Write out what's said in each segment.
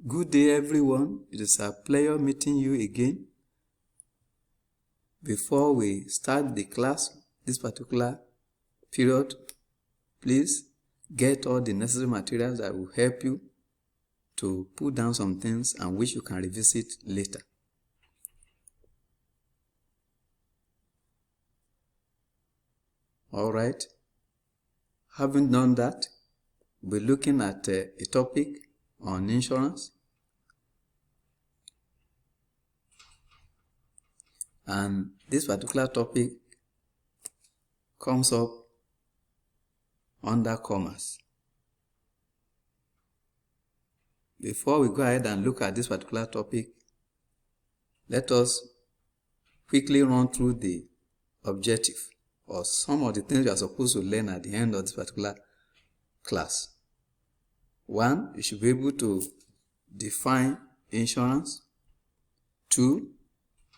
Good day, everyone. It is a pleasure meeting you again. Before we start the class, this particular period, please get all the necessary materials that will help you to put down some things and which you can revisit later. All right. Having done that, we'll be looking at a topic on insurance. And this particular topic comes up under commerce. Before we go ahead and look at this particular topic, let us quickly run through the objective or some of the things you are supposed to learn at the end of this particular class. 1, you should be able to define insurance. 2,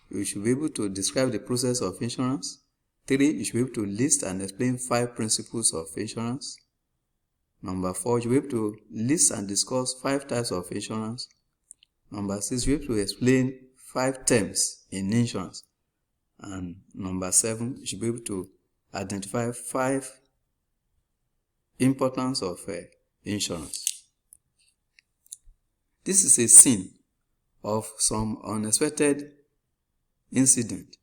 you should be able to describe the process of insurance. 3, you should be able to list and explain 5 principles of insurance. Number 4, you should be able to list and discuss 5 types of insurance. Number 6, you should be able to explain 5 terms in insurance. And number 7, you should be able to identify 5 importance of insurance. This is a scene of some unexpected incident,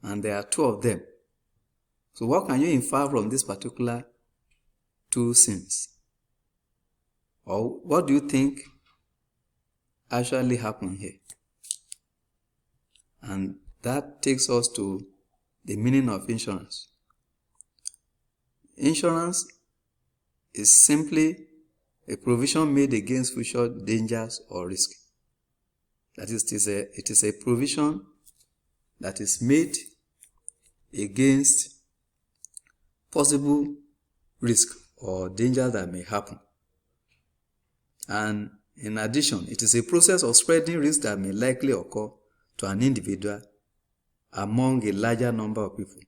and there are 2 of them. So what can you infer from this particular 2 scenes? Or what do you think actually happened here? And that takes us to the meaning of insurance. Insurance is simply a provision made against future dangers or risk. That is, it is a provision that is made against possible risk or danger that may happen. And in addition, it is a process of spreading risk that may likely occur to an individual among a larger number of people.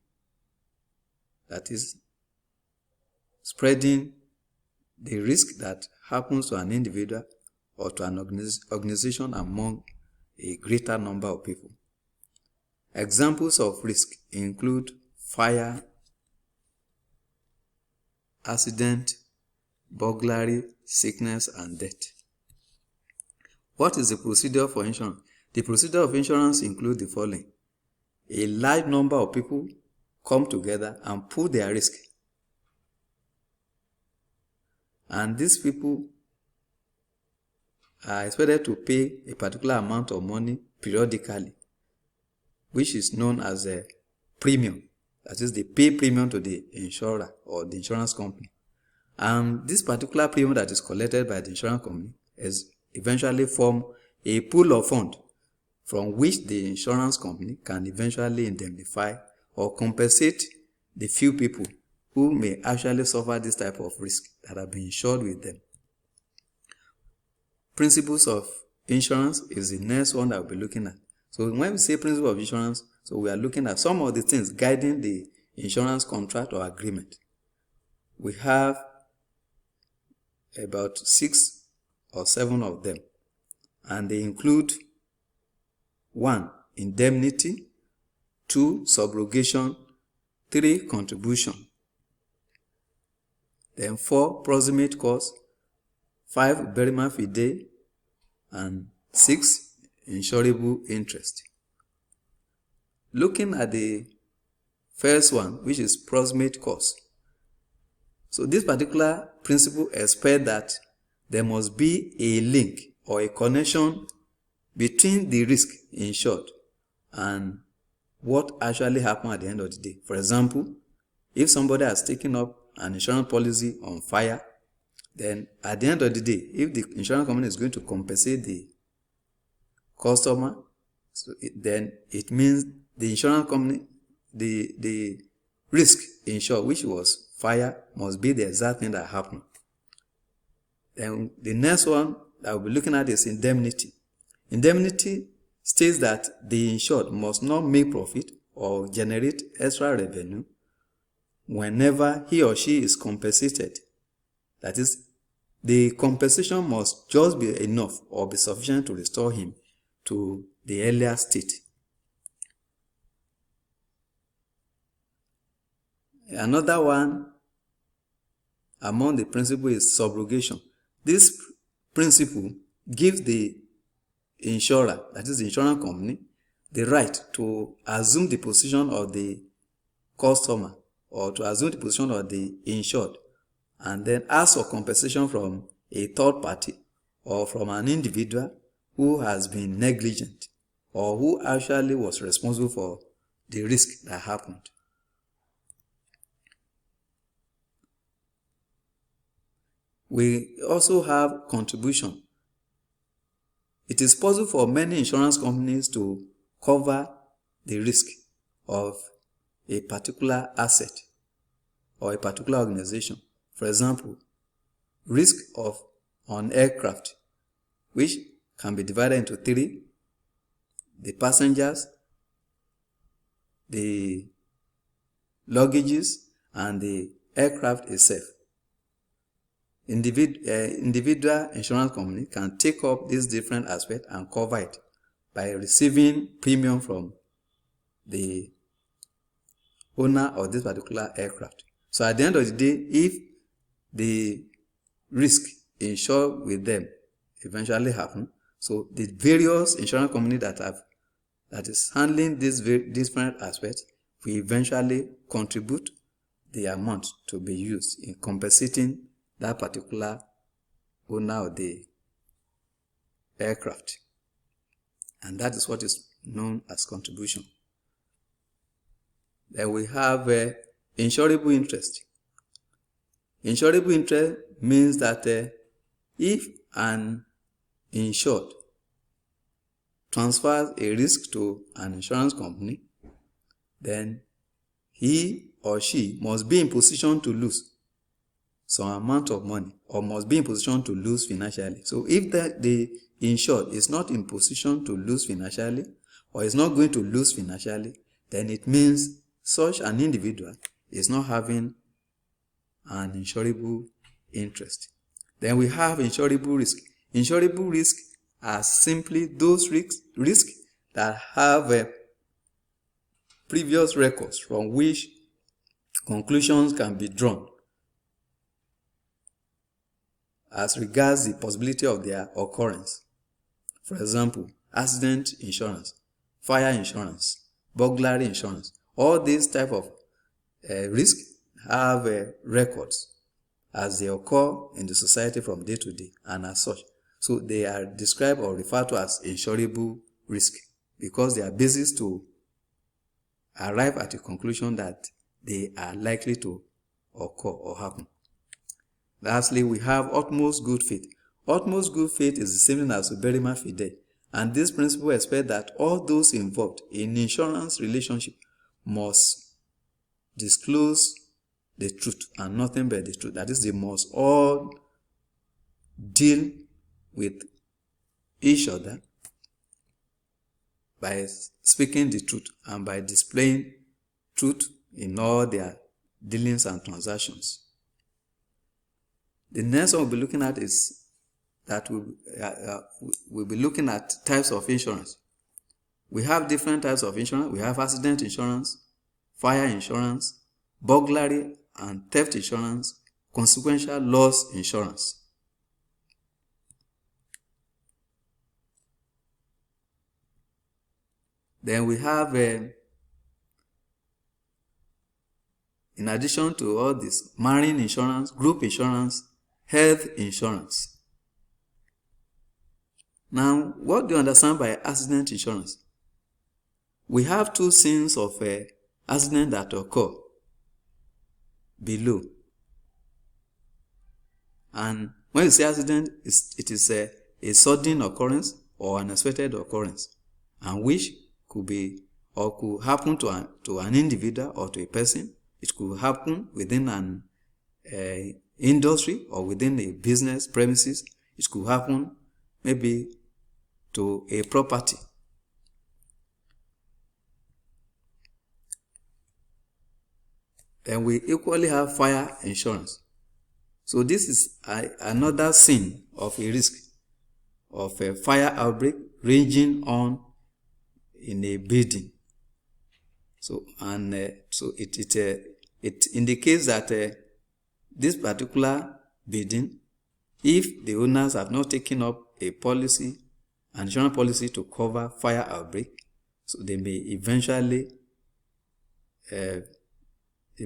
That is, spreading the risk that happens to an individual or to an organization among a greater number of people. Examples of risk include fire, accident, burglary, sickness, and death. What is the procedure for insurance? The procedure of insurance includes the following. A large number of people come together and pool their risk. And these people are expected to pay a particular amount of money periodically, which is known as a premium. That is, they pay premium to the insurer or the insurance company. And this particular premium that is collected by the insurance company is eventually form a pool of funds from which the insurance company can eventually indemnify or compensate the few people who may actually suffer this type of risk that have been insured with them. Principles of insurance is the next one that we'll be looking at. So when we say principle of insurance, so we are looking at some of the things guiding the insurance contract or agreement. We have about 6 or 7 of them, and they include 1, indemnity, 2, subrogation, 3, contribution, then 4, proximate cost, 5, burial fide, and 6, insurable interest. Looking at the first one, which is proximate cost. So this particular principle expects that there must be a link or a connection between the risk insured and what actually happened at the end of the day. For example, if somebody has taken up an insurance policy on fire, then at the end of the day, if the insurance company is going to compensate the customer, then it means the insurance company, the risk insured, which was fire, must be the exact thing that happened. Then the next one that we'll be looking at is indemnity. Indemnity states that the insured must not make profit or generate extra revenue whenever he or she is compensated. That is, the compensation must just be enough or be sufficient to restore him to the earlier state. Another one among the principles is subrogation. This principle gives the insurer, that is the insurance company, the right to assume the position of the customer or to assume the position of the insured and then ask for compensation from a third party or from an individual who has been negligent or who actually was responsible for the risk that happened. We also have contribution. It is possible for many insurance companies to cover the risk of a particular asset or a particular organization. For example, risk of an aircraft, which can be divided into three: the passengers, the luggages, and the aircraft itself. Individual insurance company can take up these different aspects and cover it by receiving premium from the owner of this particular aircraft. So at the end of the day, if the risk insured with them eventually happen, so the various insurance companies that is handling these different aspects will eventually contribute the amount to be used in compensating that particular owner of the aircraft. And that is what is known as contribution. Then we have insurable interest. Insurable interest means that if an insured transfers a risk to an insurance company, then he or she must be in position to lose some amount of money or must be in position to lose financially. So if the insured is not in position to lose financially or is not going to lose financially, then it means such an individual is not having an insurable interest. Then we have insurable risk. Insurable risk are simply those risks that have previous records from which conclusions can be drawn as regards the possibility of their occurrence. For example, accident insurance, fire insurance, burglary insurance. All these type of risks have records as they occur in the society from day to day and as such. So they are described or referred to as insurable risk because they are basis to arrive at a conclusion that they are likely to occur or happen. Lastly, we have utmost good faith. Utmost good faith is the same thing as superima fide, and this principle expects that all those involved in insurance relationship must disclose the truth and nothing but the truth. That is, they must all deal with each other by speaking the truth and by displaying truth in all their dealings and transactions. The next one we'll be looking at is that we'll be looking at types of insurance. We have different types of insurance. We have accident insurance, fire insurance, burglary and theft insurance, consequential loss insurance. Then we have, in addition to all this, marine insurance, group insurance, health insurance. Now, what do you understand by accident insurance? We have two scenes of accident that occur below. And when you say accident, it is a sudden occurrence or an unexpected occurrence, and which could be or could happen to an individual or to a person. It could happen within an industry or within a business premises. It could happen maybe to a property. Then we equally have fire insurance. So this is another scene of a risk of a fire outbreak raging on in a building. So it indicates that this particular building, if the owners have not taken up a policy, an insurance policy to cover fire outbreak, so they may eventually they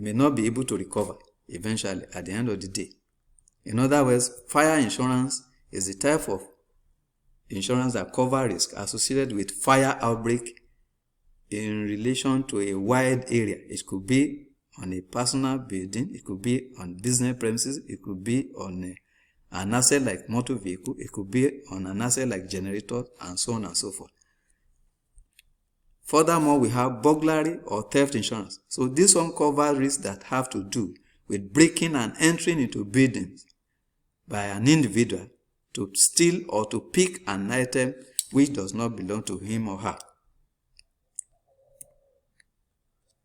may not be able to recover eventually at the end of the day. In other words, fire insurance is the type of insurance that covers risk associated with fire outbreak in relation to a wide area. It could be on a personal building, it could be on business premises, it could be on an asset like motor vehicle, it could be on an asset like generator, and so on and so forth. Furthermore, we have burglary or theft insurance. So this one covers risks that have to do with breaking and entering into buildings by an individual to steal or to pick an item which does not belong to him or her.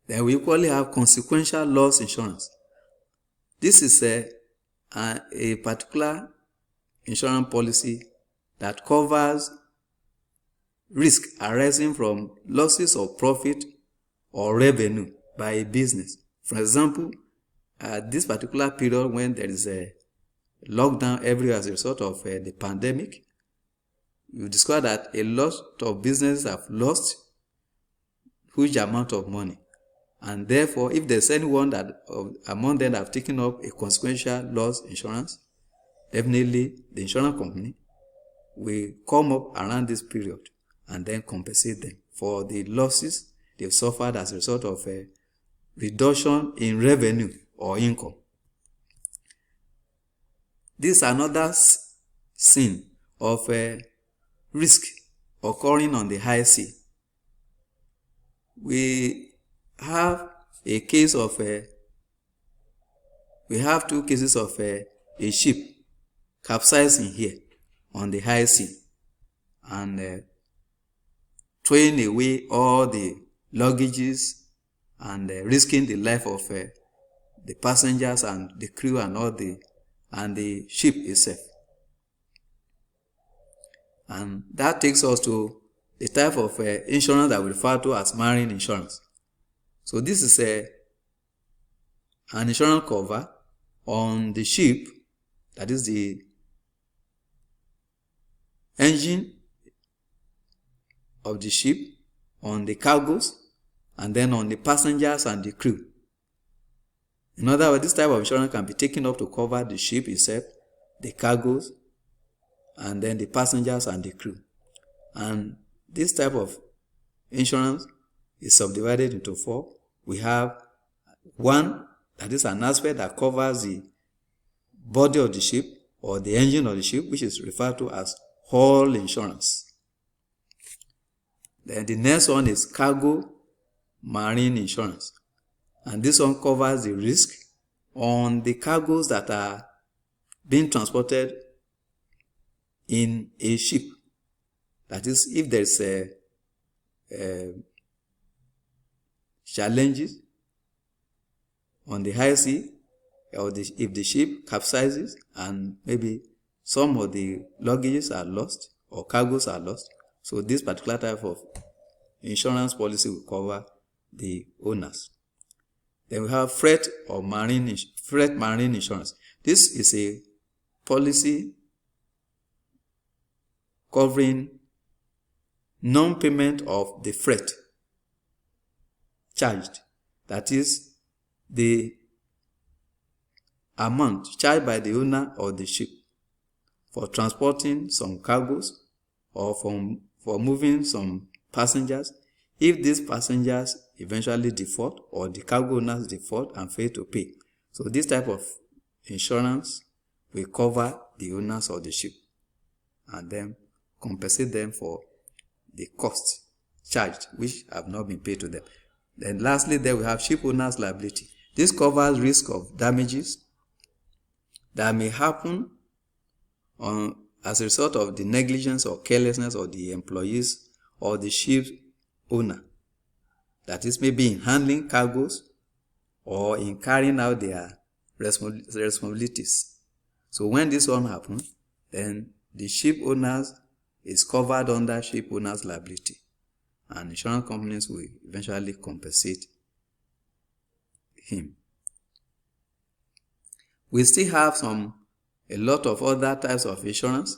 Then we equally have consequential loss insurance. This is a particular insurance policy that covers risk arising from losses of profit or revenue by a business. For example, at this particular period when there is a lockdown everywhere as a result of the pandemic, you discover that a lot of businesses have lost huge amount of money. And therefore, if there's anyone that among them that have taken up a consequential loss insurance, definitely the insurance company will come up around this period and then compensate them for the losses they've suffered as a result of a reduction in revenue or income. This is another scene of a risk occurring on the high sea. We have a case of we have two cases of a ship capsizing here on the high sea and throwing away all the luggages and risking the life of the passengers and the crew and the ship itself. And that takes us to the type of insurance that we refer to as marine insurance. So this is an insurance cover on the ship, that is the engine of the ship, on the cargoes, and then on the passengers and the crew. In other words, this type of insurance can be taken up to cover the ship itself, the cargoes, and then the passengers and the crew. And this type of insurance is subdivided into four. We have one, that is an aspect that covers the body of the ship or the engine of the ship, which is referred to as hull insurance. Then the next one is cargo marine insurance. And this one covers the risk on the cargoes that are being transported in a ship. That is, if there's challenges on the high sea, or if the ship capsizes and maybe some of the luggages are lost or cargoes are lost. So this particular type of insurance policy will cover the owners. Then we have freight marine insurance. This is a policy covering non-payment of the freight charged. That is, the amount charged by the owner of the ship for transporting some cargoes or for moving some passengers. If these passengers eventually default or the cargo owners default and fail to pay. So this type of insurance will cover the owners of the ship and then compensate them for the costs charged which have not been paid to them. Then lastly, there we have ship owners liability. This covers risk of damages that may happen as a result of the negligence or carelessness of the employees or the ship owner. That is, maybe in handling cargoes or in carrying out their responsibilities So when this one happens, then the ship owners is covered under ship owners liability, and insurance companies will eventually compensate him. We still have a lot of other types of insurance,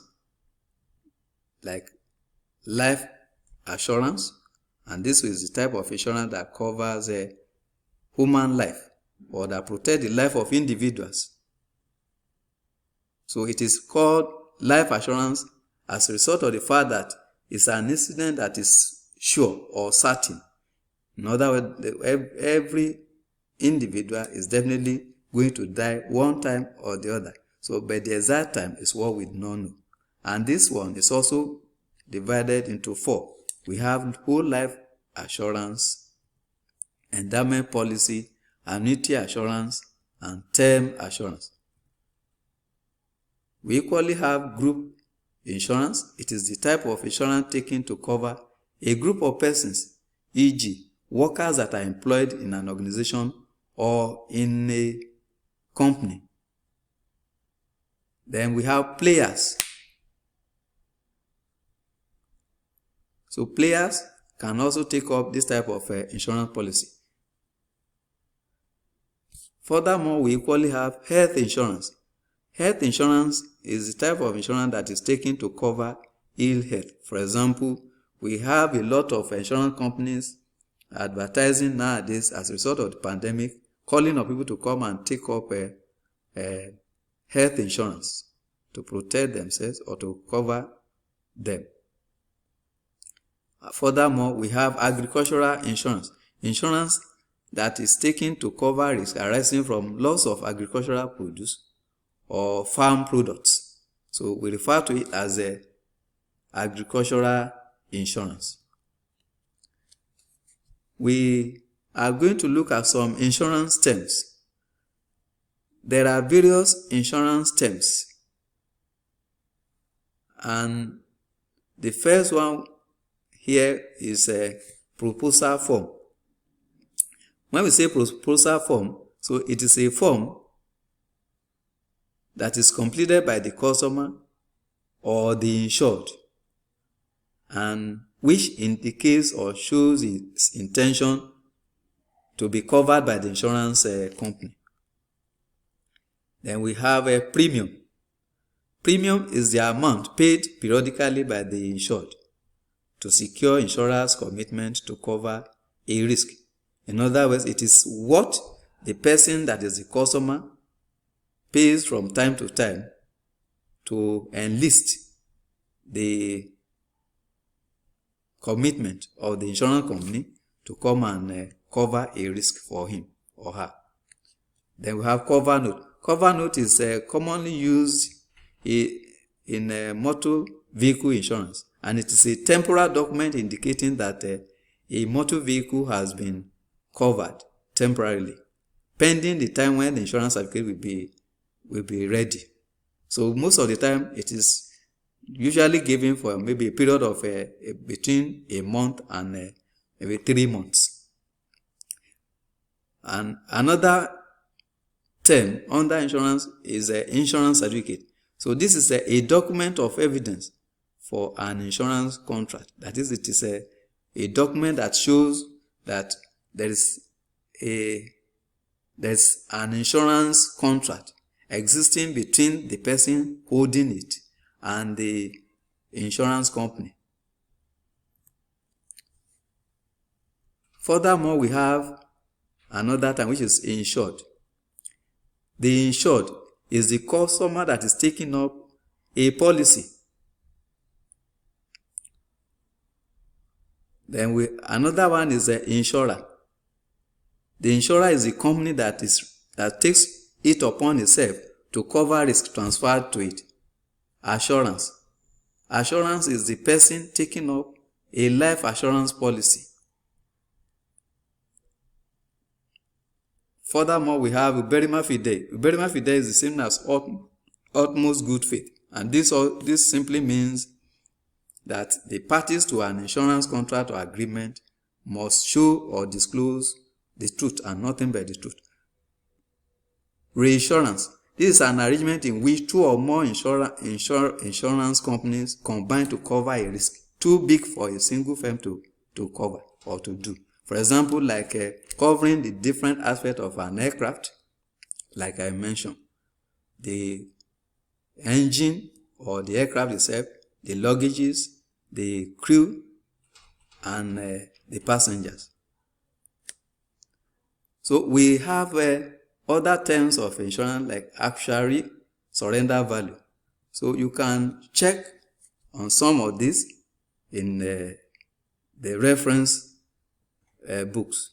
like life assurance, and this is the type of insurance that covers a human life, or that protects the life of individuals. So it is called life assurance as a result of the fact that it's an incident that is sure or certain. In other words, every individual is definitely going to die one time or the other. So by the exact time is what we don't know. And this one is also divided into 4. We have whole life assurance, endowment policy, annuity assurance, and term assurance. We equally have group insurance. It is the type of insurance taken to cover a group of persons, e.g., workers that are employed in an organization or in a company. Then we have players. So players can also take up this type of insurance policy. Furthermore, we equally have health insurance. Health insurance is the type of insurance that is taken to cover ill health. For example, we have a lot of insurance companies advertising nowadays as a result of the pandemic, calling on people to come and take up a health insurance to protect themselves or to cover them. Furthermore, we have agricultural insurance. Insurance that is taken to cover risks arising from loss of agricultural produce or farm products. So we refer to it as a agricultural insurance. We are going to look at some insurance terms. There are various insurance terms, and the first one here is a proposal form. When we say proposal form, so it is a form that is completed by the customer or the insured, and which indicates or shows its intention to be covered by the insurance company. Then we have a premium. Premium is the amount paid periodically by the insured to secure insurer's commitment to cover a risk. In other words, it is what the person that is the customer pays from time to time to enlist the commitment of the insurance company to come and cover a risk for him or her. Then we have cover note. Cover note is commonly used in motor vehicle insurance, and it is a temporal document indicating that a motor vehicle has been covered temporarily, pending the time when the insurance certificate will be ready. So most of the time it is usually given for maybe a period of between a month and maybe 3 months. And another term under insurance is an insurance certificate. So this is a document of evidence for an insurance contract. That is, it is a document that shows that there's an insurance contract existing between the person holding it and the insurance company. Furthermore, we have another term which is insured. The insured is the customer that is taking up a policy. Then another one is the insurer. The insurer is the company that takes it upon itself to cover risk transferred to it. Assurance. Assurance is the person taking up a life assurance policy. Furthermore, we have Uberima Fide. Uberima Fide is the same as utmost good faith. And this simply means that the parties to an insurance contract or agreement must show or disclose the truth and nothing but the truth. Reinsurance. This is an arrangement in which two or more insurance companies combine to cover a risk too big for a single firm to cover or to do. For example, like covering the different aspects of an aircraft, like I mentioned, the engine or the aircraft itself, the luggages, the crew, and the passengers. So we have other terms of insurance like actuary, surrender value. So you can check on some of these in the reference books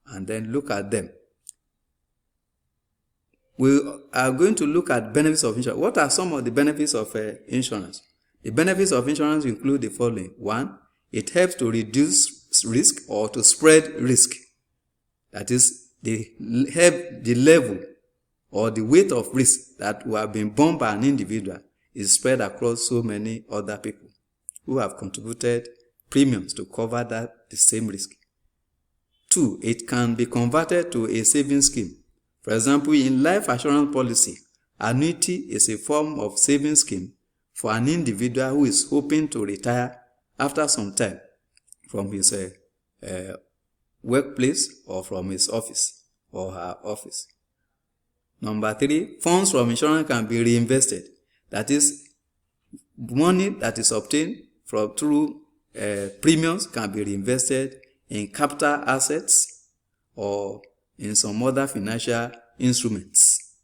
and then look at them. We are going to look at benefits of insurance. What are some of the benefits of insurance? The benefits of insurance include the following. 1, it helps to reduce risk or to spread risk. That is, help the level or the weight of risk that will have been borne by an individual is spread across so many other people who have contributed premiums to cover the same risk. 2, it can be converted to a savings scheme. For example, in life assurance policy, annuity is a form of savings scheme for an individual who is hoping to retire after some time from his workplace or from his office or her office. Number 3, funds from insurance can be reinvested. That is, money that is obtained through premiums can be reinvested in capital assets or in some other financial instruments.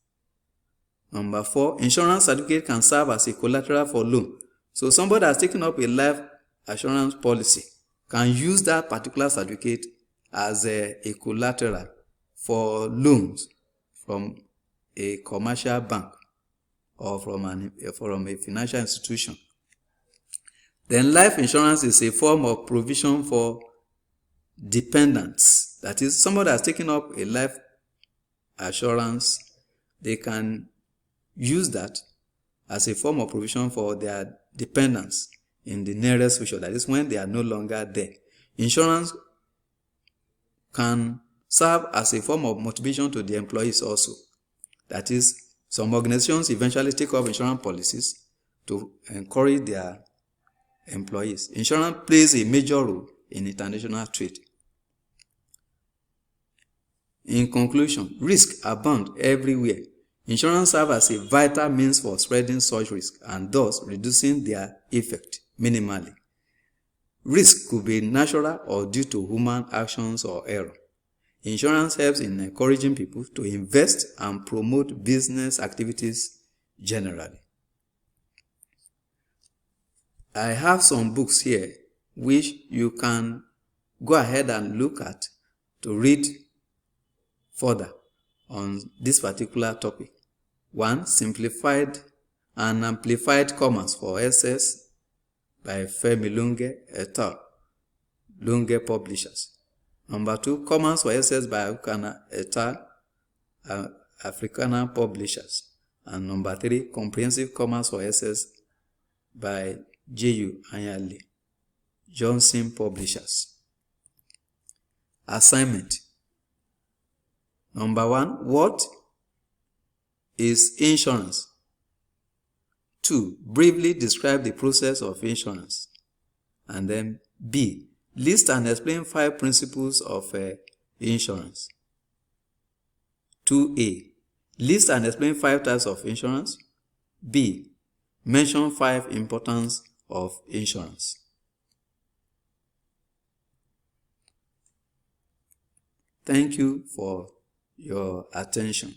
Number 4, insurance certificate can serve as a collateral for loan. So somebody has taken up a life assurance policy can use that particular certificate as a collateral for loans from a commercial bank or from a financial institution. Then life insurance is a form of provision for dependents. That is, somebody has taken up a life assurance, they can use that as a form of provision for their dependents in the nearest future. That is, when they are no longer there. Insurance can serve as a form of motivation to the employees also. That is, some organizations eventually take up insurance policies to encourage their employees. Insurance plays a major role in international trade. In conclusion, risks abound everywhere. Insurance serves as a vital means for spreading such risk and thus reducing their effect minimally. Risk could be natural or due to human actions or error. Insurance helps in encouraging people to invest and promote business activities generally. I have some books here which you can go ahead and look at to read further on this particular topic. 1, Simplified and Amplified Commas for SS by Femi Lunge et al., Lunge Publishers. Number 2, Commas for SS by Ukana et al., Africana Publishers. And number 3, Comprehensive Commas for SS by J.U. Anyale, Johnson Publishers. Assignment. Number 1, what is insurance? 2, briefly describe the process of insurance. And then B, list and explain 5 principles of insurance. 2A, list and explain 5 types of insurance. B, mention 5 importance of insurance. Thank you for your attention.